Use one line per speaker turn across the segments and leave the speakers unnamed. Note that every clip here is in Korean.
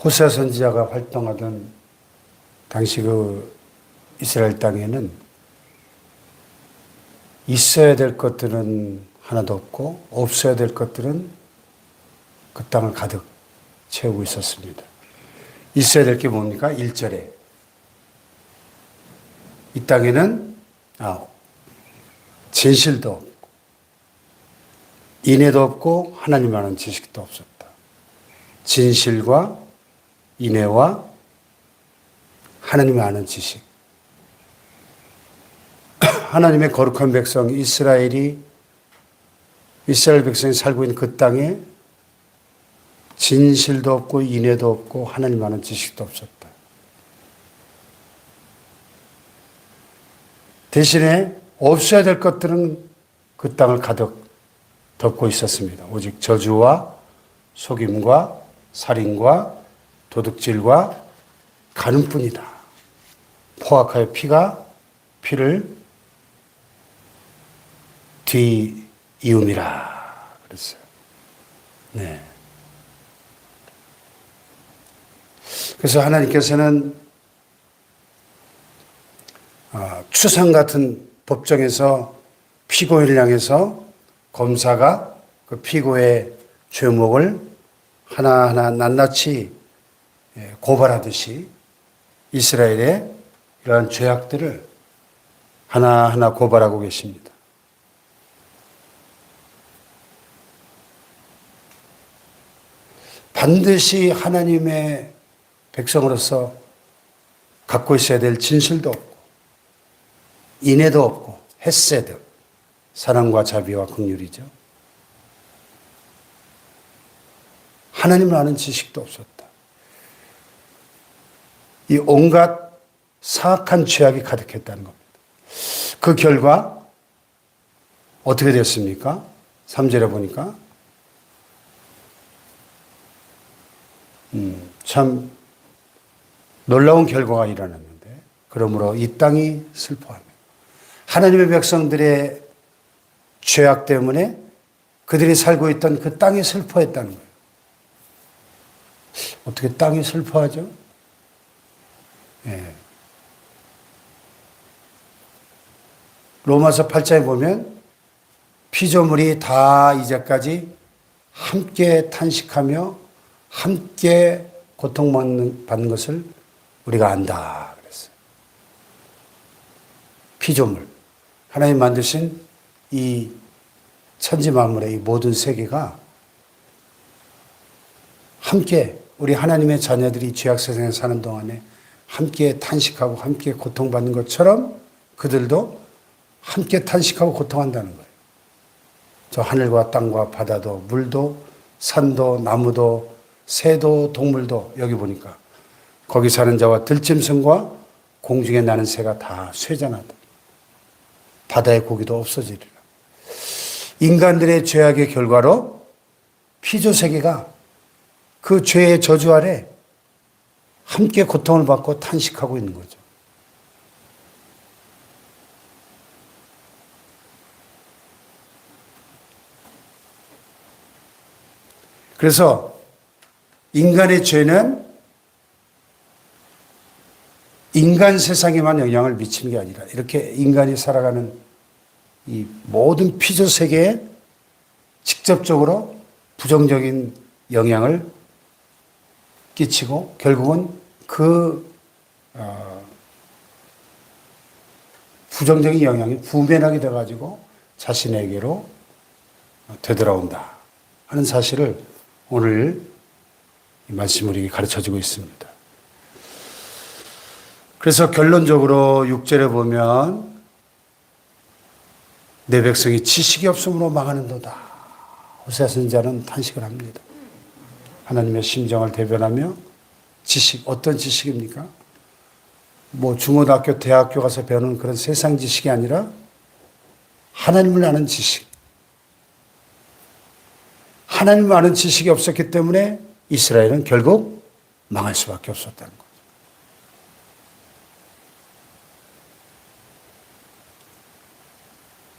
호세아 선지자가 활동하던 당시 그 이스라엘 땅에는 있어야 될 것들은 하나도 없고 없어야 될 것들은 그 땅을 가득 채우고 있었습니다. 있어야 될 게 뭡니까? 1절에 이 땅에는 진실도 없고 인애도 없고 하나님 아는 지식도 없었다. 진실과 인애와 하나님을 아는 지식. 하나님의 거룩한 백성 이스라엘 백성이 살고 있는 그 땅에 진실도 없고 인애도 없고 하나님 아는 지식도 없었다. 대신에 없어야 될 것들은 그 땅을 가득 덮고 있었습니다. 오직 저주와 속임과 살인과 도둑질과 가늠뿐이다. 포악하여 피를 뒤이음이라 그랬어요. 네. 그래서 하나님께서는 추상 같은 법정에서 피고인을 향해서 검사가 그 피고의 죄목을 하나하나 낱낱이 고발하듯이 이스라엘의 이러한 죄악들을 하나하나 고발하고 계십니다. 반드시 하나님의 백성으로서 갖고 있어야 될 진실도 없고 인애도 없고 헤세드, 사랑과 자비와 긍휼이죠. 하나님을 아는 지식도 없었다. 이 온갖 사악한 죄악이 가득했다는 겁니다. 그 결과 어떻게 됐습니까? 3절에 보니까 참 놀라운 결과가 일어났는데 그러므로 이 땅이 슬퍼하며 하나님의 백성들의 죄악 때문에 그들이 살고 있던 그 땅이 슬퍼했다는 거예요. 어떻게 땅이 슬퍼하죠? 예. 로마서 8장에 보면 피조물이 다 이제까지 함께 탄식하며 함께 고통받는 것을 우리가 안다 그랬어요. 피조물. 하나님 만드신 이 천지 만물의 이 모든 세계가 함께 우리 하나님의 자녀들이 죄악 세상에 사는 동안에 함께 탄식하고 함께 고통받는 것처럼 그들도 함께 탄식하고 고통한다는 거예요. 저 하늘과 땅과 바다도 물도 산도 나무도 새도 동물도 여기 보니까 거기 사는 자와 들짐승과 공중에 나는 새가 다 쇠잔하다. 바다의 고기도 없어지리라. 인간들의 죄악의 결과로 피조세계가 그 죄의 저주 아래 함께 고통을 받고 탄식하고 있는 거죠. 그래서 인간의 죄는 인간 세상에만 영향을 미치는 게 아니라 이렇게 인간이 살아가는 이 모든 피조 세계에 직접적으로 부정적인 영향을 끼치고 결국은 그 부정적인 영향이 부면하게 돼가지고 자신에게로 되돌아온다 하는 사실을 오늘 이 말씀 우리에게 가르쳐주고 있습니다. 그래서 결론적으로 6절에 보면 내 백성이 지식이 없으므로 망하는도다. 호세아 선지자는 탄식을 합니다. 하나님의 심정을 대변하며 지식, 어떤 지식입니까? 뭐 중고등학교, 대학교 가서 배우는 그런 세상 지식이 아니라 하나님을 아는 지식. 하나님을 아는 지식이 없었기 때문에 이스라엘은 결국 망할 수밖에 없었다는 거죠.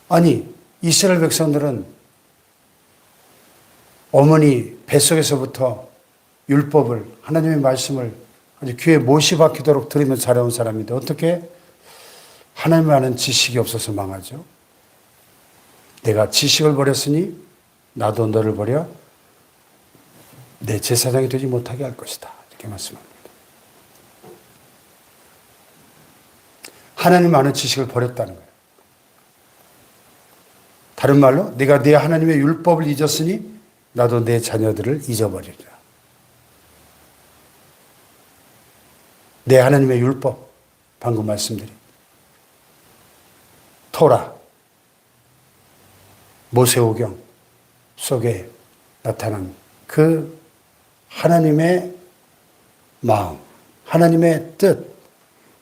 아니, 이스라엘 백성들은 어머니 뱃속에서부터 율법을, 하나님의 말씀을 아주 귀에 못이 박히도록 들으며 자라온 사람인데 어떻게 하나님을 아는 지식이 없어서 망하죠? 내가 지식을 버렸으니 나도 너를 버려 내 제사장이 되지 못하게 할 것이다. 이렇게 말씀합니다. 하나님 아는 지식을 버렸다는 거예요. 다른 말로 내가 내 하나님의 율법을 잊었으니 나도 내 자녀들을 잊어버리리라. 내 하나님의 율법, 방금 말씀드린 토라, 모세오경 속에 나타난 그 하나님의 마음, 하나님의 뜻,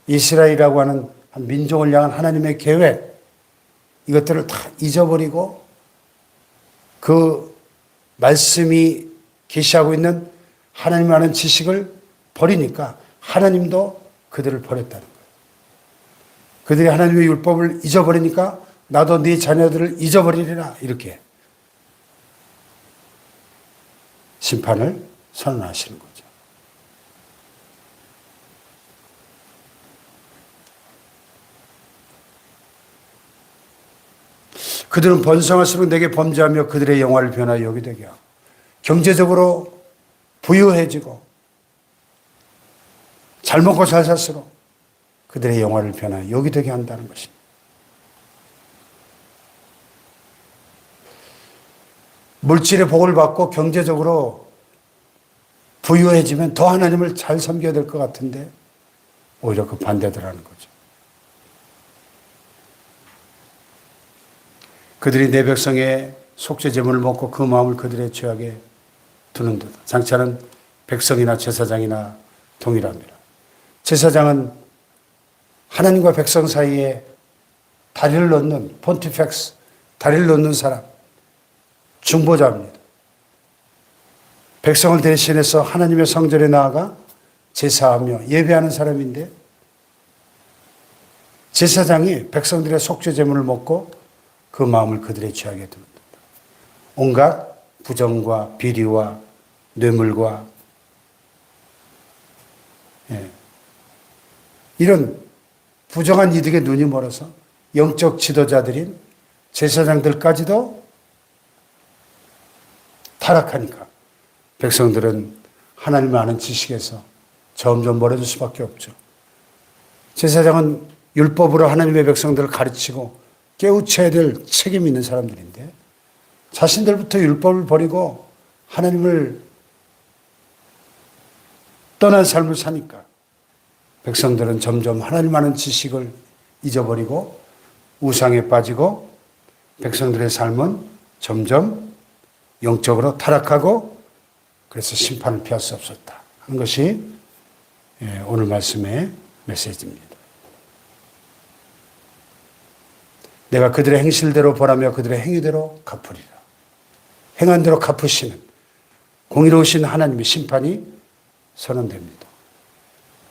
이스라엘이라고 하는 한 민족을 향한 하나님의 계획, 이것들을 다 잊어버리고 그 말씀이 계시하고 있는 하나님 아는 지식을 버리니까 하나님도 그들을 버렸다는 거예요. 그들이 하나님의 율법을 잊어버리니까 나도 네 자녀들을 잊어버리리라, 이렇게 심판을 선언하시는 거죠. 그들은 번성할수록 내게 범죄하며 그들의 영화를 변하여 여기 되게 하고 경제적으로 부유해지고 잘 먹고 잘 살수록 그들의 영화를 변하여 여기 되게 한다는 것입니다. 물질의 복을 받고 경제적으로 부유해지면 더 하나님을 잘 섬겨야 될 것 같은데 오히려 그 반대더라는 거죠. 그들이 내 백성의 속죄 제물을 먹고 그 마음을 그들의 죄악에 두는 듯. 장차는 백성이나 제사장이나 동일합니다. 제사장은 하나님과 백성 사이에 다리를 놓는 폰티펙스, 다리를 놓는 사람, 중보자입니다. 백성을 대신해서 하나님의 성전에 나아가 제사하며 예배하는 사람인데 제사장이 백성들의 속죄 제물을 먹고 그 마음을 그들의 죄악에 두는다. 온갖 부정과 비리와 뇌물과 이런 부정한 이득에 눈이 멀어서 영적 지도자들인 제사장들까지도 타락하니까 백성들은 하나님을 아는 지식에서 점점 멀어질 수밖에 없죠. 제사장은 율법으로 하나님의 백성들을 가르치고 깨우쳐야 될 책임이 있는 사람들인데 자신들부터 율법을 버리고 하나님을 떠난 삶을 사니까 백성들은 점점 하나님 아는 지식을 잊어버리고 우상에 빠지고 백성들의 삶은 점점 영적으로 타락하고 그래서 심판을 피할 수 없었다 하는 것이 오늘 말씀의 메시지입니다. 내가 그들의 행실대로 벌하며 그들의 행위대로 갚으리라. 행한 대로 갚으시는 공의로우신 하나님의 심판이 선언됩니다.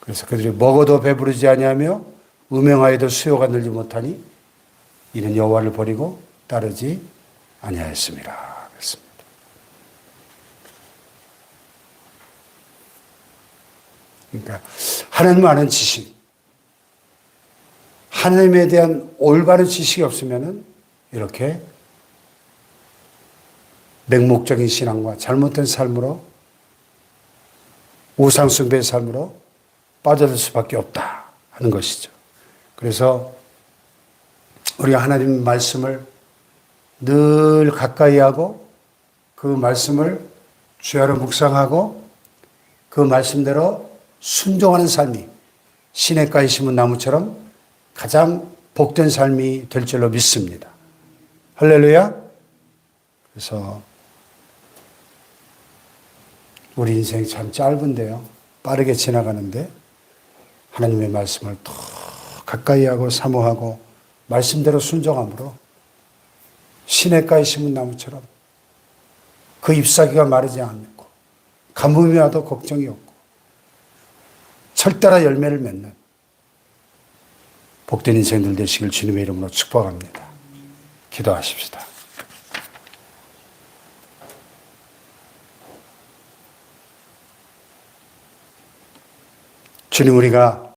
그래서 그들이 먹어도 배부르지 아니하며 음행하여도 수요가 늘지 못하니 이는 여호와를 버리고 따르지 아니하였습니다. 그렇습니다. 그러니까 하나님 아는 지식, 하나님에 대한 올바른 지식이 없으면 이렇게 맹목적인 신앙과 잘못된 삶으로 우상숭배의 삶으로 빠져들 수밖에 없다 하는 것이죠. 그래서 우리가 하나님 말씀을 늘 가까이 하고 그 말씀을 주야로 묵상하고 그 말씀대로 순종하는 삶이 시냇가에 심은 나무처럼 가장 복된 삶이 될 줄로 믿습니다. 할렐루야. 그래서 우리 인생이 참 짧은데요. 빠르게 지나가는데 하나님의 말씀을 더 가까이 하고 사모하고 말씀대로 순종함으로 시냇가에 심은 나무처럼 그 잎사귀가 마르지 않고 가뭄이 와도 걱정이 없고 철따라 열매를 맺는 복된 인생들 되시길 주님의 이름으로 축복합니다. 기도하십시다. 주님, 우리가